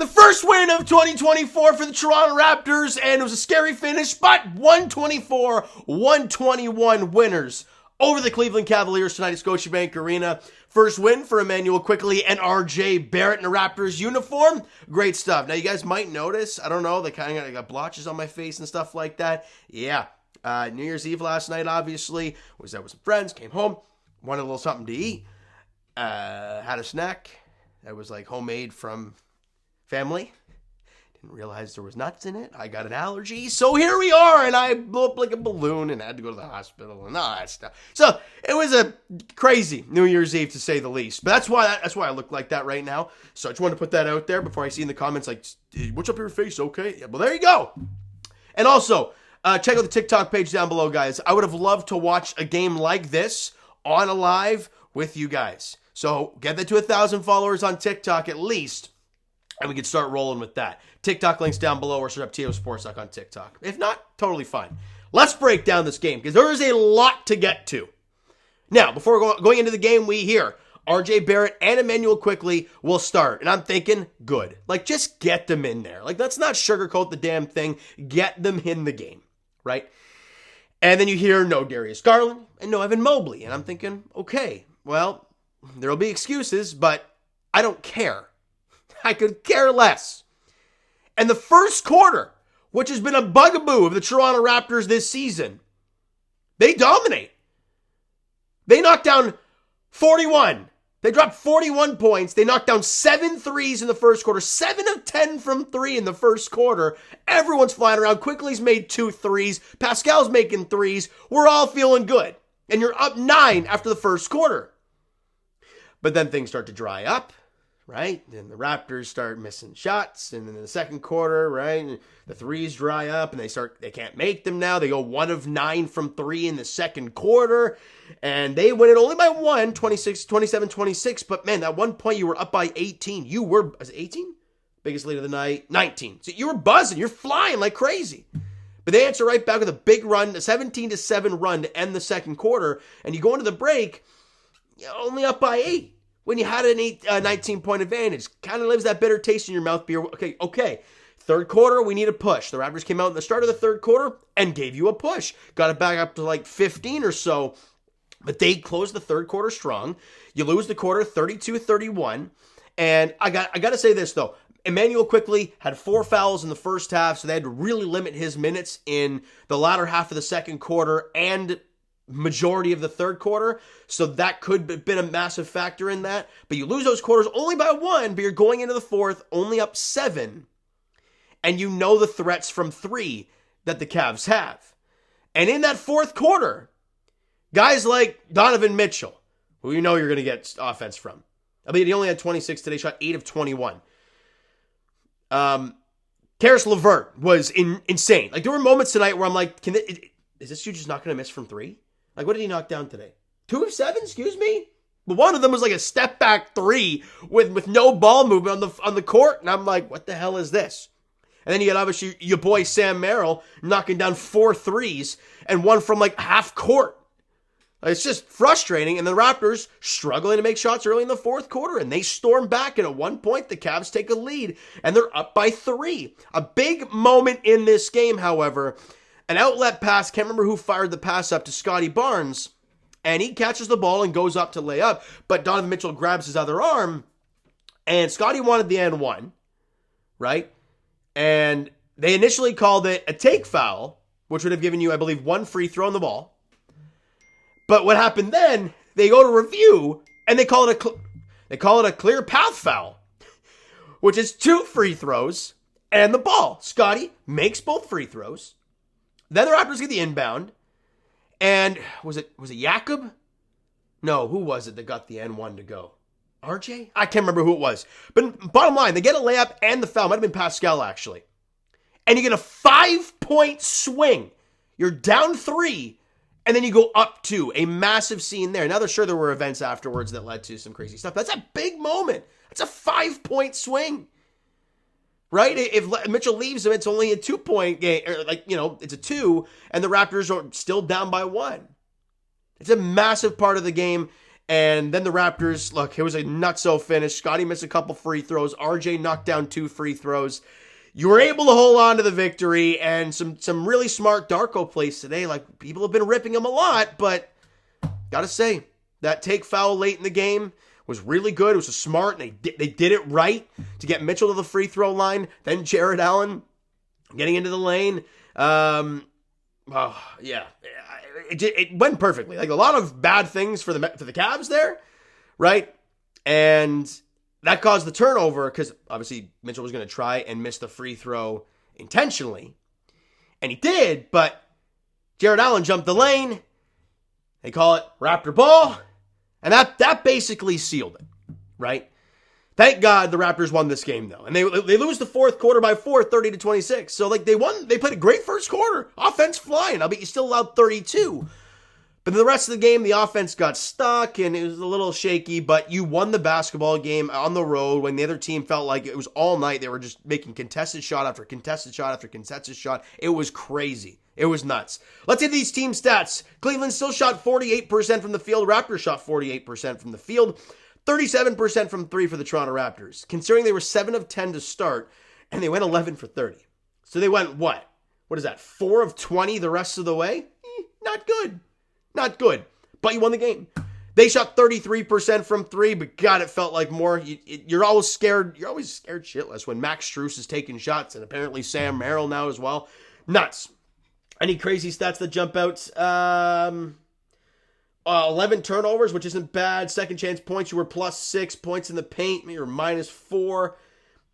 the first win of 2024 for the Toronto Raptors, and it was a scary finish, but 124-121 winners over the Cleveland Cavaliers tonight at Scotiabank Arena. First win for Emmanuel Quickley and RJ Barrett in a Raptors uniform. Great stuff. Now, you guys might notice, I don't know, they kind of got blotches on my face and stuff like that. Yeah, New Year's Eve last night, obviously, was out with some friends, came home, wanted a little something to eat, had a snack that was like homemade from family. Didn't realize there was nuts in it. I got an allergy. So here we are, and I blew up like a balloon and had to go to the hospital and all that stuff. So it was a crazy New Year's Eve, to say the least. But that's why I look like that right now. So I just wanted to put that out there before I see in the comments like, what's up your face? Okay. Yeah, well, there you go. And also, check out the TikTok page down below, guys. I would have loved to watch a game like this on a live with you guys. So get that to 1,000 followers on TikTok at least, and we can start rolling with that. TikTok links down below, or search up TO Sports Talk on TikTok. If not, totally fine. Let's break down this game, because there is a lot to get to. Now, before going into the game, we hear RJ Barrett and Emmanuel Quickley will start. And I'm thinking, good. Like, just get them in there. Like, let's not sugarcoat the damn thing. Get them in the game, right? And then you hear no Darius Garland and no Evan Mobley. And I'm thinking, okay, well, there'll be excuses, but I don't care. I could care less. And the first quarter, which has been a bugaboo of the Toronto Raptors this season, they dominate. They knocked down 41. They dropped 41 points. They knocked down 7 threes in the first quarter. 7 of 10 from 3 in the first quarter. Everyone's flying around. Quickley's made 2 threes. Pascal's making threes. We're all feeling good. And you're up 9 after the first quarter. But then things start to dry up, right? Then the Raptors start missing shots. And then in the second quarter, right, the threes dry up and they can't make them now. They go 1 of 9 from 3 in the second quarter. And they win it only by 1, 27-26. But man, at one point you were up by 18. You were, was it 18? Biggest lead of the night, 19. So you were buzzing. You're flying like crazy. But they answer right back with a big run, a 17-7 run to end the second quarter. And you go into the break, you're only up by 8. When you had an 19-point advantage. Kind of leaves that bitter taste in your mouth. Okay. Third quarter, we need a push. The Raptors came out in the start of the third quarter and gave you a push. Got it back up to like 15 or so. But they closed the third quarter strong. You lose the quarter 32-31. And I got to say this, though. Emmanuel Quickley had 4 fouls in the first half, so they had to really limit his minutes in the latter half of the second quarter and majority of the third quarter. So that could have been a massive factor in that. But you lose those quarters only by 1, but you're going into the fourth only up 7. And you know the threats from 3 that the Cavs have. And in that fourth quarter, guys like Donovan Mitchell, who you know you're going to get offense from. I mean, he only had 26 today, shot 8 of 21. Karis LeVert was insane. Like, there were moments tonight where I'm like, is this dude just not going to miss from 3? Like, what did he knock down today? 2 of 7, excuse me? But one of them was like a step back 3 with no ball movement on the court. And I'm like, what the hell is this? And then you got obviously your boy Sam Merrill knocking down 4 threes and one from like half court. It's just frustrating. And the Raptors struggling to make shots early in the fourth quarter. And they storm back. And at one point, the Cavs take a lead. And they're up by 3. A big moment in this game, however. An outlet pass, can't remember who fired the pass up to Scotty Barnes, and he catches the ball and goes up to lay up, but Donovan Mitchell grabs his other arm, and Scotty wanted the N1, right? And they initially called it a take foul, which would have given you, I believe, 1 free throw on the ball. But what happened then, they go to review, and they call it a clear path foul, which is 2 free throws and the ball. Scotty makes both free throws. Then the Raptors get the inbound, and was it Jakob? No, who was it that got the N1 to go? RJ? I can't remember who it was. But bottom line, they get a layup and the foul. Might have been Pascal, actually. And you get a 5-point swing. You're down 3, and then you go up 2. A massive scene there. Now, they're sure there were events afterwards that led to some crazy stuff. That's a big moment. That's a 5-point swing. Right? If Mitchell leaves him, it's only a 2-point game. Or it's a 2, and the Raptors are still down by 1. It's a massive part of the game. And then the Raptors, look, it was a nutso finish. Scottie missed a couple free throws. RJ knocked down 2 free throws. You were able to hold on to the victory, and some really smart Darko plays today. Like, people have been ripping him a lot, but gotta say, that take foul late in the game was really good. It was smart, and they did it right to get Mitchell to the free throw line. Then Jared Allen getting into the lane. It went perfectly. Like, a lot of bad things for the Cavs there, right? And that caused the turnover because obviously Mitchell was going to try and miss the free throw intentionally. And he did, but Jared Allen jumped the lane. They call it Raptor ball. And that basically sealed it, right? Thank God the Raptors won this game, though. And they lose the fourth quarter by 4, 30-26. So, like, they won. They played a great first quarter. Offense flying. I bet you still allowed 32. But the rest of the game, the offense got stuck, and it was a little shaky. But you won the basketball game on the road when the other team felt like it was all night. They were just making contested shot after contested shot after contested shot. It was crazy. It was nuts. Let's hit these team stats. Cleveland still shot 48% from the field. Raptors shot 48% from the field. 37% from 3 for the Toronto Raptors. Considering they were 7 of 10 to start, and they went 11 for 30. So they went, what? What is that, 4 of 20 the rest of the way? Not good. Not good. But you won the game. They shot 33% from 3, but God, it felt like more. You're always scared. You're always scared shitless when Max Strus is taking shots, and apparently Sam Merrill now as well. Nuts. Any crazy stats that jump out? 11 turnovers, which isn't bad. Second chance points, you were +6 points in the paint. You were -4.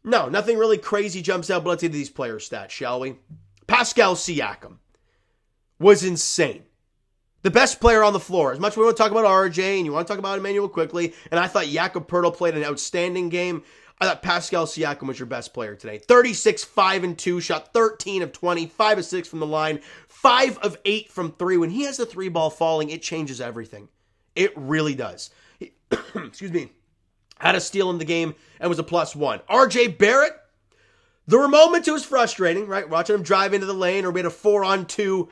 No, nothing really crazy jumps out, but let's get to these player stats, shall we? Pascal Siakam was insane. The best player on the floor. As much as we want to talk about RJ and you want to talk about Emmanuel Quickley, and I thought Jakob Poeltl played an outstanding game, I thought Pascal Siakam was your best player today. 36, 5 and 2, shot 13 of 20, 5 of 6 from the line, 5 of 8 from 3. When he has the 3 ball falling, it changes everything. It really does. Excuse me. Had a steal in the game and was a +1. RJ Barrett, there were moments it was frustrating, right? Watching him drive into the lane, or we had a 4-on-2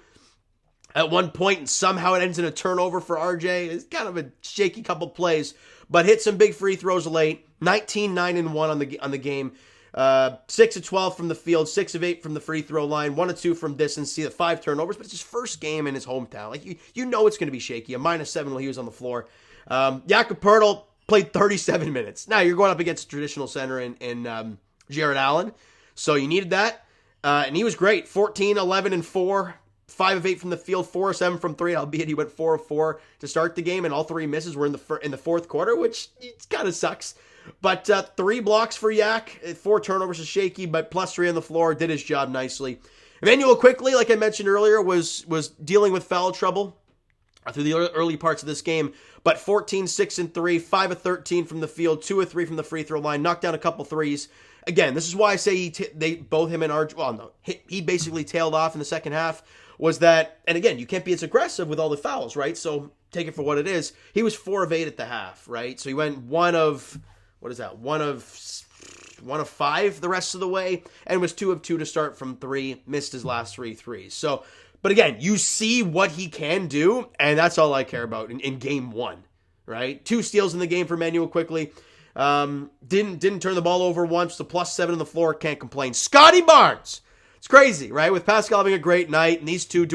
at one point, and somehow it ends in a turnover for RJ. It's kind of a shaky couple plays, but hit some big free throws late. 19, 9 and 1 on the game. 6 of 12 from the field, 6 of 8 from the free throw line, 1 of 2 from distance. See the 5 turnovers, but it's his first game in his hometown. Like you know it's going to be shaky. A -7 while he was on the floor. Jakob Poeltl played 37 minutes. Now you're going up against a traditional center in Jared Allen, so you needed that, and he was great. 14, 11 and 4. 5 of 8 from the field, 4 of 7 from 3, albeit he went 4 of 4 to start the game, and all 3 misses were in the fourth quarter, which kind of sucks. But 3 blocks for Yak, 4 turnovers is shaky, but +3 on the floor, did his job nicely. Emmanuel Quickley, like I mentioned earlier, was dealing with foul trouble through the early parts of this game, but 14, 6 and 3, 5 of 13 from the field, 2 of 3 from the free throw line, knocked down a couple threes. Again, this is why I say both him and RJ, well, no, he basically tailed off in the second half. Was that, and again, you can't be as aggressive with all the fouls, right? So take it for what it is. He was 4 of 8 at the half, right? So he went 1 of 5 the rest of the way, and was 2 of 2 to start from 3, missed his last 3 threes. So, but again, you see what he can do, and that's all I care about in game 1, right? 2 steals in the game for Emmanuel Quickley. Didn't turn the ball over once, the +7 on the floor, can't complain. Scottie Barnes! It's crazy, right? With Pascal having a great night, and these two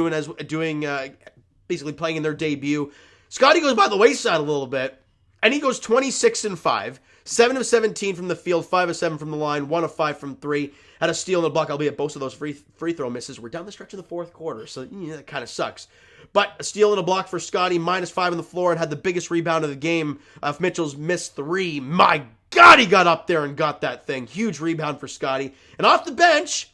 basically playing in their debut. Scottie goes by the wayside a little bit, and he goes 26 and 5, 7 of 17 from the field, 5 of 7 from the line, 1 of 5 from 3. Had a steal in the block, albeit both of those free throw misses were down the stretch of the fourth quarter, so that kind of sucks. But a steal and a block for Scottie, -5 on the floor, and had the biggest rebound of the game of Mitchell's missed 3. My God, he got up there and got that thing. Huge rebound for Scottie. And off the bench,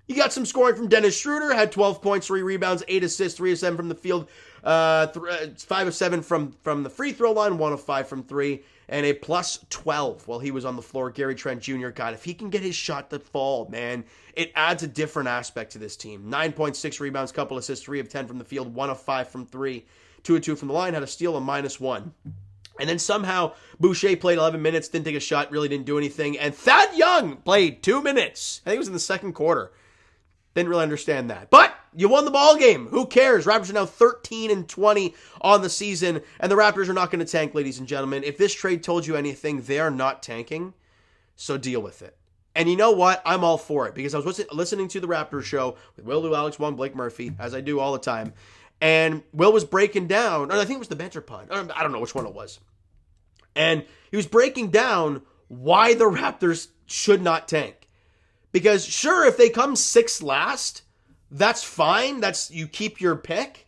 you got some scoring from Dennis Schroeder, had 12 points, 3 rebounds, 8 assists, 3 of 7 from the field, 5 of 7 from the free throw line, 1 of 5 from 3, and a +12 while he was on the floor. Gary Trent Jr., God, if he can get his shot to fall, man, it adds a different aspect to this team. 9.6 rebounds, couple assists, 3 of 10 from the field, 1 of 5 from 3, 2 of 2 from the line, had a steal, a -1. And then somehow Boucher played 11 minutes, didn't take a shot, really didn't do anything, and Thad Young played 2 minutes. I think it was in the second quarter. Didn't really understand that. But You won the ball game. Who cares? Raptors are now 13-20 on the season, and the Raptors are not going to tank, ladies and gentlemen. If this trade told you anything, they are not tanking, so deal with it. And you know what? I'm all for it, because I was listening to the Raptors show with Will, Lou, Alex, Juan, Blake Murphy, as I do all the time, and Will was breaking down, or I think it was the banter pod. I don't know which one it was. And he was breaking down why the Raptors should not tank. Because sure, if they come 6th last, that's fine. You keep your pick.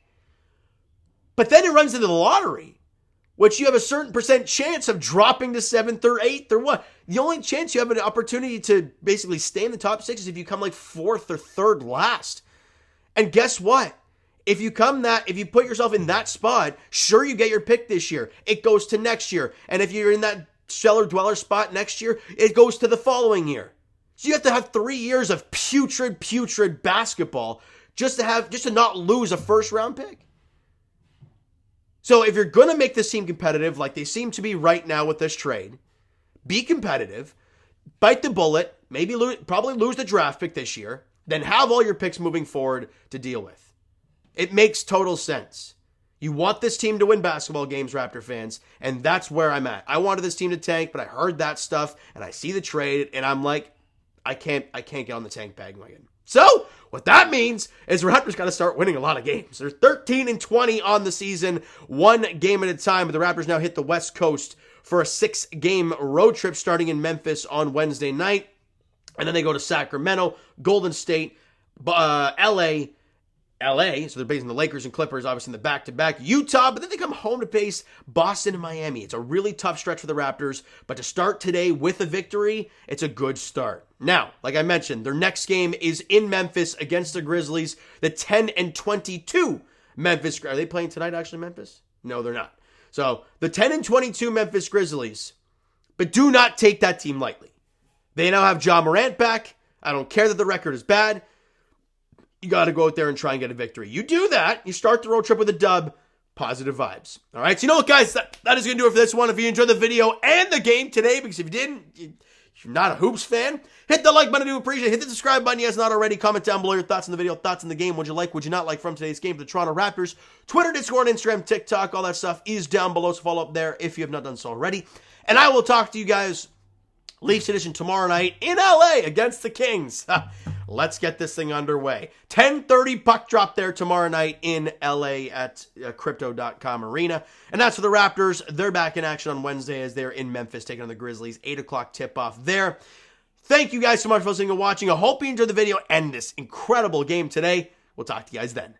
But then it runs into the lottery, which you have a certain percent chance of dropping to 7th or 8th or what. The only chance you have an opportunity to basically stay in the top 6 is if you come like 4th or 3rd last. And guess what? If you put yourself in that spot, sure, you get your pick this year. It goes to next year. And if you're in that cellar dweller spot next year, it goes to the following year. So you have to have 3 years of putrid basketball just to not lose a first round pick. So if you're going to make this team competitive, like they seem to be right now with this trade, be competitive, bite the bullet, probably lose the draft pick this year, then have all your picks moving forward to deal with. It makes total sense. You want this team to win basketball games, Raptor fans, and that's where I'm at. I wanted this team to tank, but I heard that stuff, and I see the trade, and I'm like, I can't get on the tank bandwagon. So, what that means is Raptors got to start winning a lot of games. They're 13-20 on the season, 1 game at a time, but the Raptors now hit the West Coast for a 6-game road trip starting in Memphis on Wednesday night, and then they go to Sacramento, Golden State, LA, so they're facing the Lakers and Clippers, obviously in the back-to-back, Utah, but then they come home to face Boston and Miami. It's a really tough stretch for the Raptors, but to start today with a victory, it's a good start. Now, like I mentioned, their next game is in Memphis against the Grizzlies, the 10-22 Memphis. Are they playing tonight, actually, Memphis? No, they're not. So, the 10-22 Memphis Grizzlies, but do not take that team lightly. They now have Ja Morant back. I don't care that the record is bad. You got to go out there and try and get a victory. You do that, you start the road trip with a dub, positive vibes. All right, so you know what, guys? That is going to do it for this one. If you enjoyed the video and the game today, because if you didn't, you're not a Hoops fan, hit the like button. I do appreciate it. Hit the subscribe button. Yes, not already. Comment down below your thoughts on the video, thoughts on the game. Would you like, would you not like from today's game for the Toronto Raptors? Twitter, Discord, Instagram, TikTok, all that stuff is down below, so follow up there if you have not done so already. And I will talk to you guys Leafs edition tomorrow night in LA against the Kings. Let's get this thing underway. 10:30 puck drop there tomorrow night in LA at Crypto.com Arena. And that's for the Raptors. They're back in action on Wednesday as they're in Memphis taking on the Grizzlies. 8 o'clock tip-off there. Thank you guys so much for listening and watching. I hope you enjoyed the video and this incredible game today. We'll talk to you guys then.